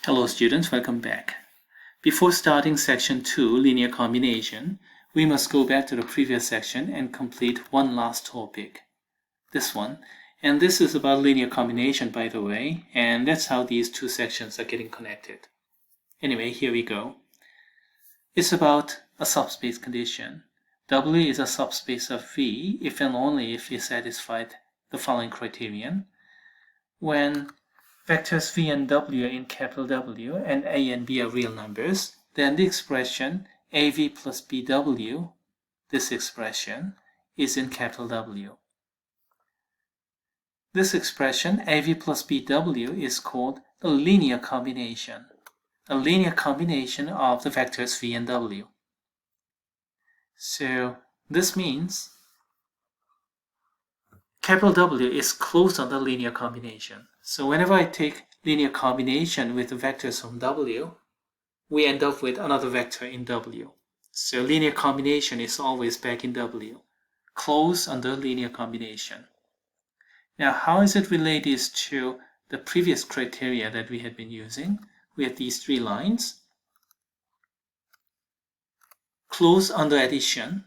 Hello students, welcome back. Before starting section 2, linear combination, we must go back to the previous section and complete one last topic. This one. And this is about linear combination, by the way, and that's how these two sections are getting connected. Anyway, here we go. It's about a subspace condition. W is a subspace of V if and only if we satisfied the following criterion. When vectors v and w are in capital W and a and b are real numbers, then the expression av plus bw, this expression, is in capital W. This expression av plus bw is called a linear combination of the vectors v and w. So this means capital W is closed on the linear combination. So whenever I take linear combination with the vectors from W, we end up with another vector in W. So linear combination is always back in W, closed under linear combination. Now, how is it related to the previous criteria that we had been using? We have these three lines. Closed under addition,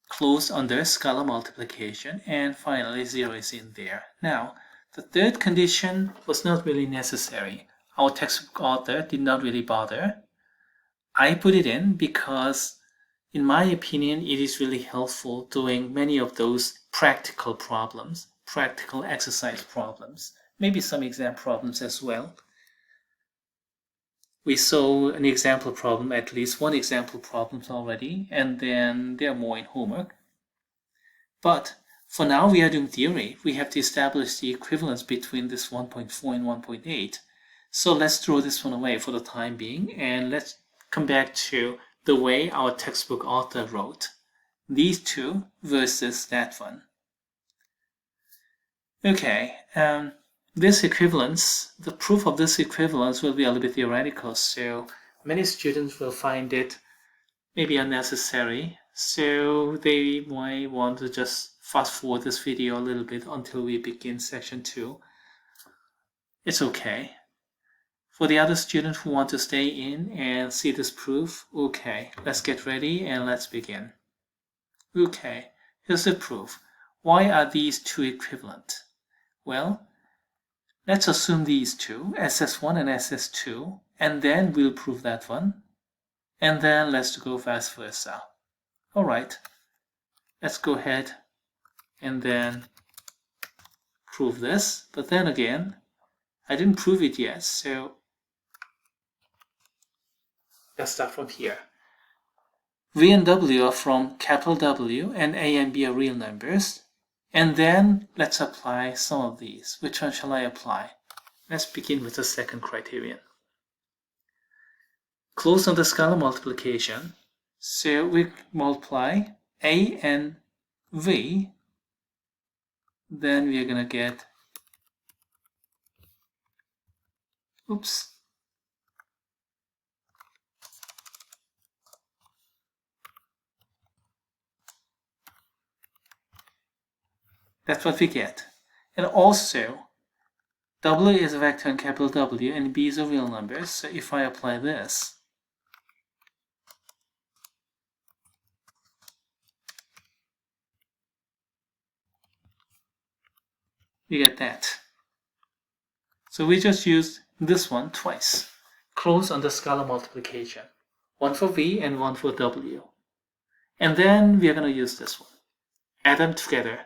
closed under scalar multiplication, and finally 0 is in there. Now, the third condition was not really necessary. Our textbook author did not really bother. I put it in because, in my opinion, it is really helpful doing many of those practical problems, practical exercise problems, maybe some exam problems as well. We saw an example problem, at least one example problem already, and then there are more in homework. But for now, we are doing theory. We have to establish the equivalence between this 1.4 and 1.8. So let's throw this one away for the time being, and let's come back to the way our textbook author wrote. These two versus that one. Okay, this equivalence, the proof of this equivalence will be a little bit theoretical, so many students will find it maybe unnecessary, so they might want to just fast forward this video a little bit until we begin section 2. It's okay. For the other students who want to stay in and see this proof, okay, let's get ready and let's begin. Okay, here's the proof. Why are these two equivalent? Well, let's assume these two, SS1 and SS2, and then we'll prove that one. And then let's go vice versa. Alright, let's go ahead and then prove this. But then again, I didn't prove it yet, so let's start from here. V and W are from capital W and A and B are real numbers. And then let's apply some of these. Which one shall I apply? Let's begin with the second criterion. Close on the scalar multiplication. So we multiply A and V. Then we are going to get, oops. That's what we get. And also, W is a vector in capital W and B is a real number. So if I apply this, we get that. So we just used this one twice. Close on the scalar multiplication. One for V and one for W. And then we are going to use this one. Add them together.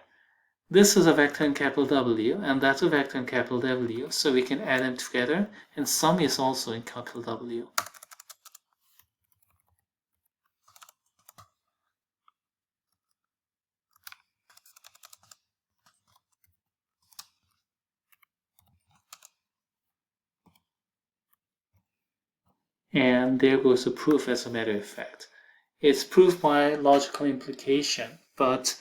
This is a vector in capital W, and that's a vector in capital W, so we can add them together, and sum is also in capital W. And there goes the proof, as a matter of fact. It's proof by logical implication, but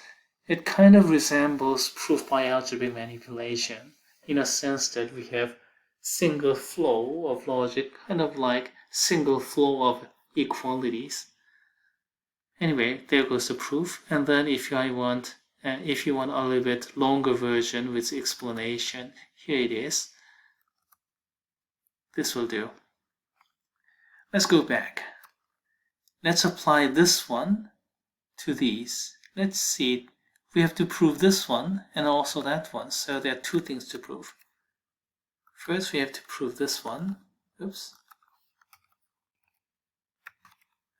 it kind of resembles proof by algebraic manipulation in a sense that we have single flow of logic, kind of like single flow of equalities. Anyway, there goes the proof. And then if you want a little bit longer version with explanation, here it is. This will do. Let's go back. Let's apply this one to these. Let's see. We have to prove this one and also that one. So there are two things to prove. First, we have to prove this one. Oops.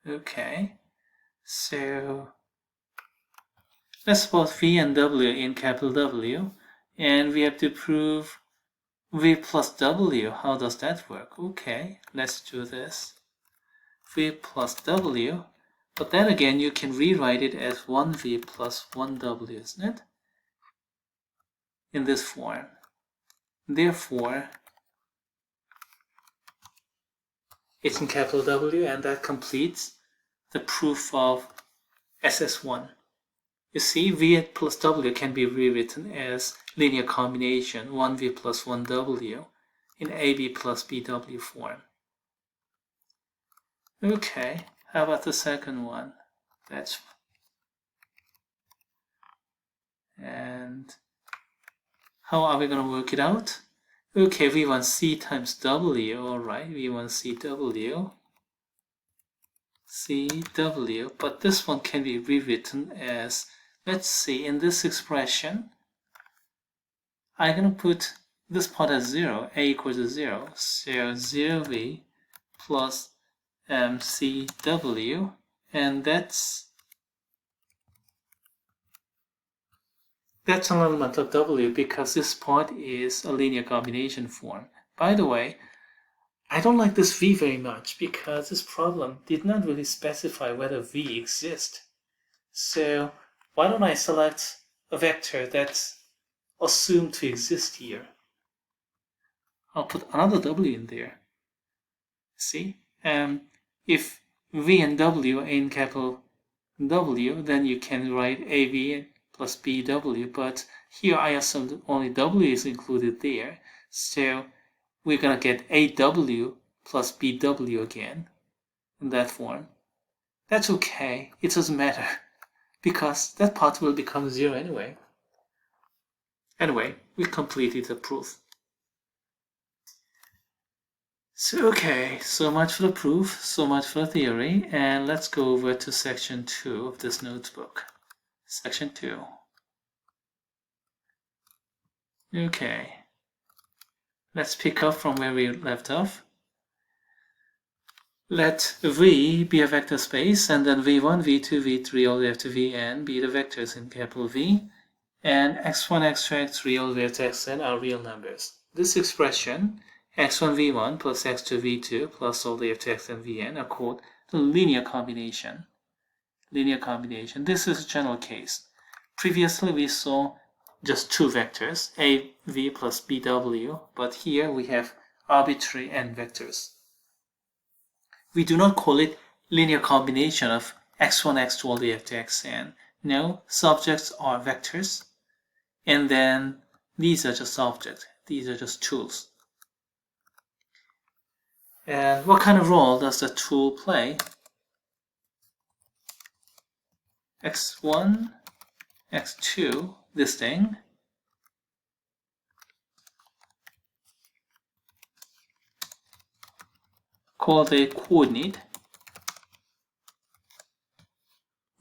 Okay. So let's suppose V and W in capital W, and we have to prove V plus W. How does that work? Okay, let's do this. V plus W, but then again you can rewrite it as 1V plus 1W, isn't it? In this form. Therefore, it's in capital W, and that completes the proof of SS1. You see, V plus W can be rewritten as linear combination 1V plus 1W in AB plus BW form. Okay, how about the second one? And how are we going to work it out? Okay, we want C times W, alright, we want CW, but this one can be rewritten as, let's see, in this expression, I'm going to put this part as 0, A equals to 0, so 0V plus CW, and that's an element of W because this part is a linear combination form. By the way, I don't like this V very much because this problem did not really specify whether V exists. So why don't I select a vector that's assumed to exist here? I'll put another W in there. See? If V and W are in capital W, then you can write AV plus BW, but here I assume that only W is included there, so we're going to get AW plus BW again in that form. That's okay, it doesn't matter, because that part will become 0 anyway. Anyway, we completed the proof. So okay, so much for the proof, so much for the theory, and let's go over to section 2 of this notebook. Section 2. Okay, let's pick up from where we left off. Let V be a vector space, and then V1, V2, V3 all the way up to Vn be the vectors in capital V, and x1, x2, x3 all the way up to xn are real numbers. This expression, x1, V1 plus x2, V2 plus all the way up to xn, Vn are called the linear combination. Linear combination. This is a general case. Previously we saw just two vectors, AV plus BW, but here we have arbitrary n vectors. We do not call it linear combination of x1, x2 all the way up to xn. No, subjects are vectors, and then these are just objects. These are just tools. And what kind of role does the tool play? x1, x2, this thing, called a coordinate.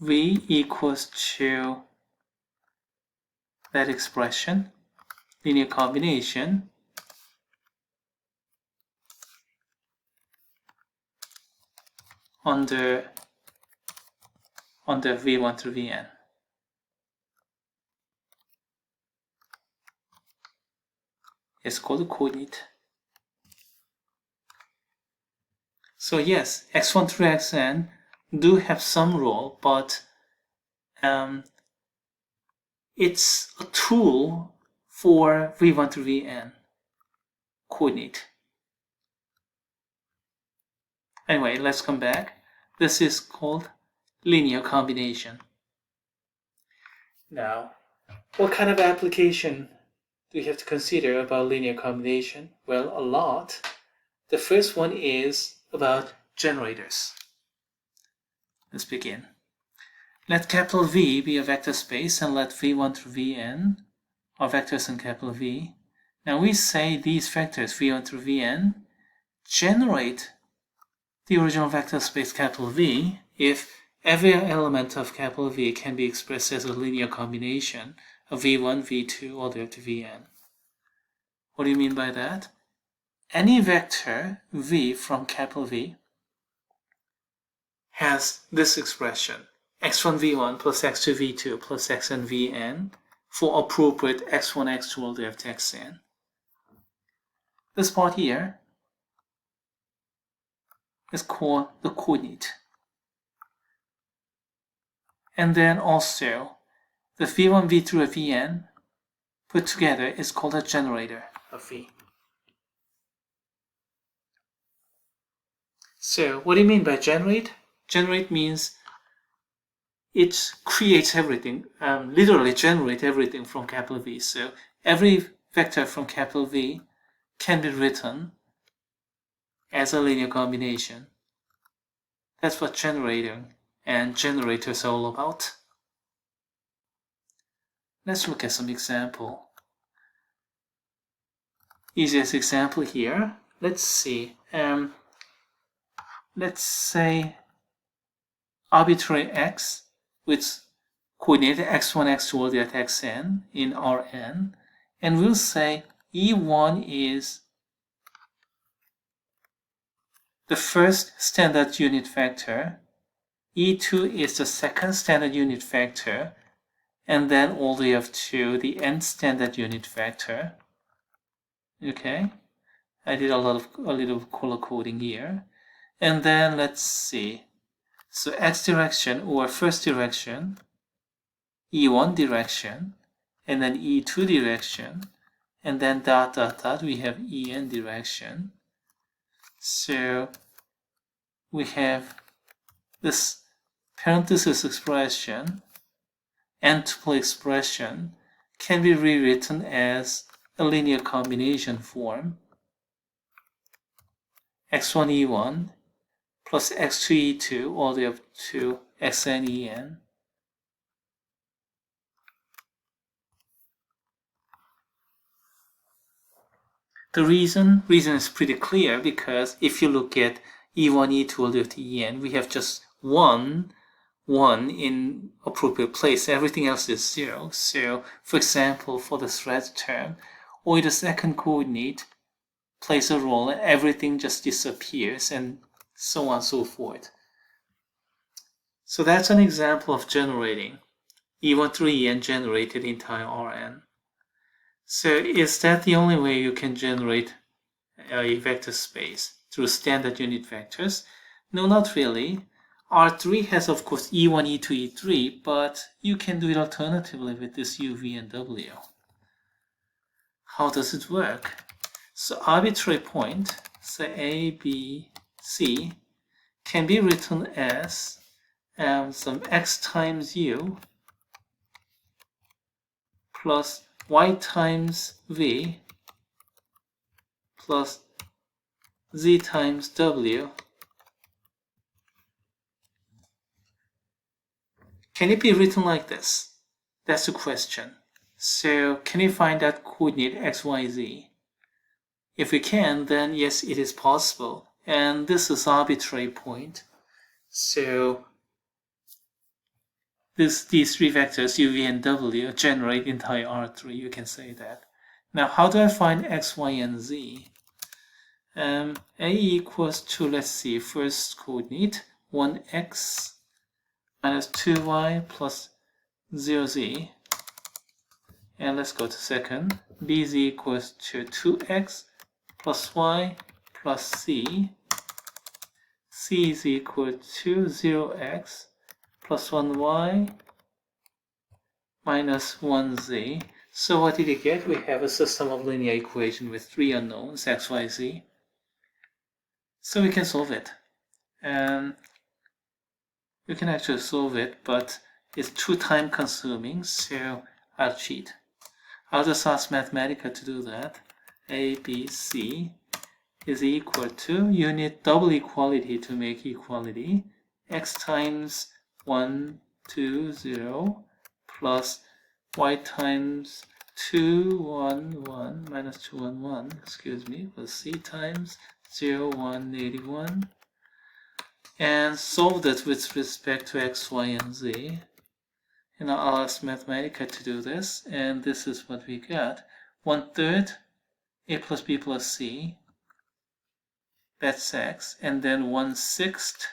V equals to that expression, linear combination, under V1 through Vn. It's called a coordinate. So yes, x1 through xn do have some role, but it's a tool for V1 through Vn coordinate. Anyway, let's come back. This is called linear combination. Now, what kind of application do we have to consider about linear combination? Well, a lot. The first one is about generators. Let's begin. Let capital V be a vector space and let V1 through Vn are vectors in capital V. Now we say these vectors V1 through Vn generate the original vector space capital V if every element of capital V can be expressed as a linear combination of V1, V2, all the way up to Vn. What do you mean by that? Any vector V from capital V has this expression, x1 v1 plus x2 v2 plus xn vn for appropriate x1, x2 all the way up to xn. This part here is called the coordinate. And then also the v1, v2, and vn put together is called a generator of V. So what do you mean by generate? Generate means it creates everything, literally generate everything from capital V. So every vector from capital V can be written as a linear combination. That's what generating and generators are all about. Let's look at some example. Easiest example here. Let's see. Let's say arbitrary x with coordinate x1, x2 all the way at xn in Rn, and we'll say E1 is the first standard unit vector, E2 is the second standard unit vector, and then all the way up to the nth standard unit vector. Okay, I did a little color coding here. And then let's see. So x direction or first direction, E1 direction, and then E2 direction, and then dot dot dot we have En direction. So we have this parenthesis expression, n-tuple expression can be rewritten as a linear combination form. x1 E1 plus x2 E2 all the way up to xn En. The reason is pretty clear, because if you look at E1, E2 all the way up to En, we have just one in appropriate place. Everything else is 0. So, for example, for the thread term, or the second coordinate plays a role and everything just disappears, and so on and so forth. So that's an example of generating E1 through En generated entire Rn. So is that the only way you can generate a vector space? Through standard unit vectors? No, not really. R3 has of course E1, E2, E3, but you can do it alternatively with this U, V, and W. How does it work? So arbitrary point, say A, B, C, can be written as some x times U plus y times V plus z times W. Can it be written like this? That's the question. So can we find that coordinate x, y, z? If we can, then yes, it is possible. And this is arbitrary point. So these three vectors, u, v, and w, generate entire R3. You can say that. Now, how do I find x, y, and z? A equals to, let's see, first coordinate, 1x minus 2y plus 0z. And let's go to second. Bz equals to 2x plus y plus c. C is equal to 0x plus 1y minus 1z. So what did you get? We have a system of linear equation with three unknowns, x, y, z. So we can solve it. And you can actually solve it, but it's too time consuming, so I'll cheat. I'll just ask Mathematica to do that. A, B, C is equal to, you need double equality to make equality, x times 1, 2, 0 plus y times 2, 1, 1 minus 2, 1, 1, excuse me, plus c times 0, 1, negative 1, and solve that with respect to x, y, and z. And I'll ask Mathematica to do this, and this is what we got. 1/3 a plus b plus c, that's x, and then 1/6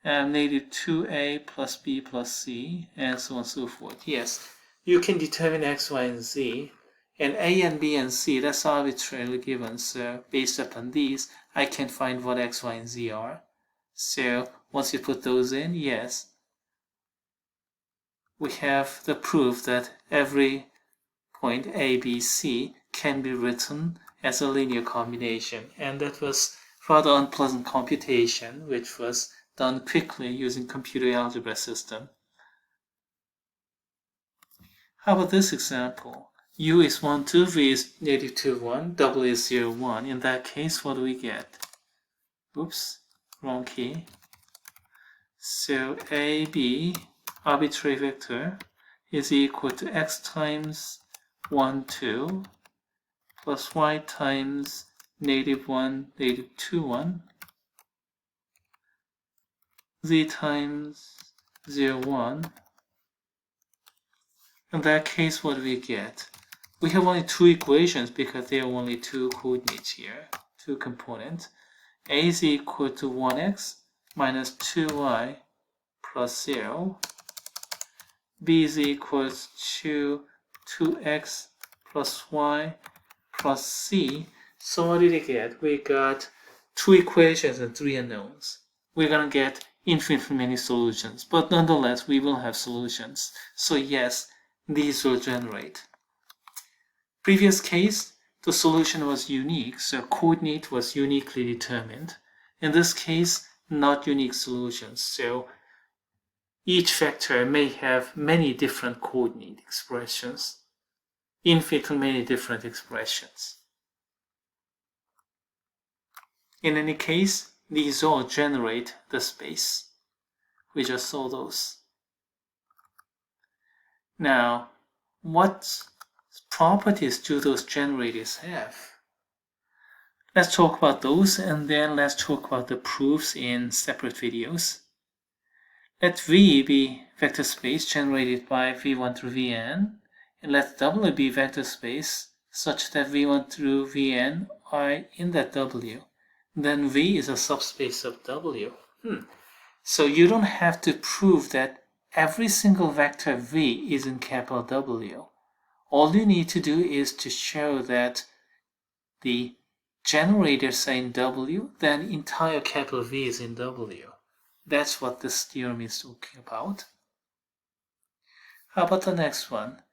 negative 2a plus b plus c, and so on and so forth. Yes, you can determine x, y, and z, and a and b and c, that's arbitrarily given, so based upon these, I can find what x, y, and z are. So once you put those in, yes, we have the proof that every point a, b, c can be written as a linear combination, and that was rather unpleasant computation, which was done quickly using computer algebra system. How about this example? U is 1, 2, V is negative 2, 1, W is 0, 1. In that case, what do we get? Oops, wrong key. So AB, arbitrary vector, is equal to x times 1, 2, plus y times negative 1, negative 2, 1, z times 0, 1. In that case, what do we get? We have only two equations because there are only two coordinates here, two components. A is equal to 1x minus 2y plus 0. B is equal to 2x plus y plus c. So what did we get? We got two equations and three unknowns. We're going to get infinitely many solutions, but nonetheless, we will have solutions. So yes, these will generate. Previous case, the solution was unique, so coordinate was uniquely determined. In this case, not unique solutions, so each vector may have many different coordinate expressions, infinitely many different expressions. In any case, these all generate the space. We just saw those. Now, what properties do those generators have? Let's talk about those, and then let's talk about the proofs in separate videos. Let V be vector space generated by V1 through Vn, and let W be vector space such that V1 through Vn are in that W. Then V is a subspace of W. So you don't have to prove that every single vector V is in capital W. All you need to do is to show that the generators are in W, then entire capital V is in W. That's what this theorem is talking about. How about the next one?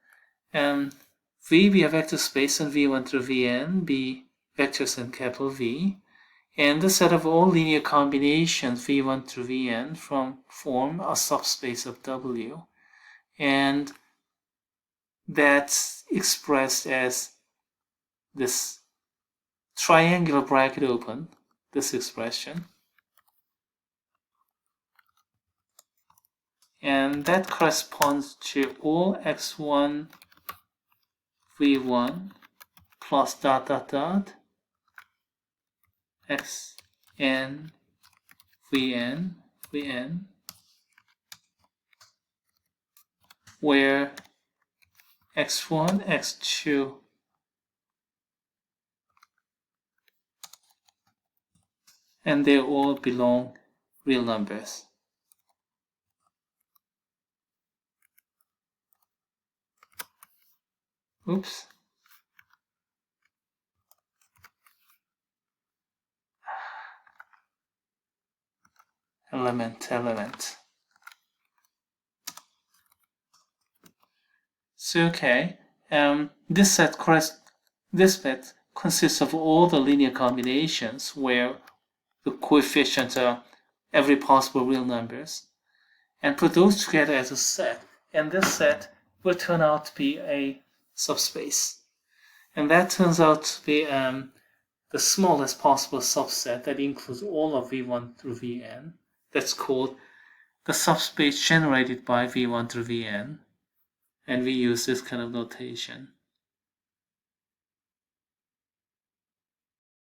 V be a vector space and V1 through Vn be vectors in capital V, and the set of all linear combinations V1 through Vn form a subspace of W, and that's expressed as this triangular bracket open, this expression, and that corresponds to all x1 v1 plus dot dot dot xn vn, where x1, x2, and they all belong real numbers. Oops. Element. So okay, this set consists of all the linear combinations where the coefficients are every possible real numbers, and put those together as a set, and this set will turn out to be a subspace, and that turns out to be the smallest possible subset that includes all of V1 through Vn. That's called the subspace generated by V1 through Vn, and we use this kind of notation.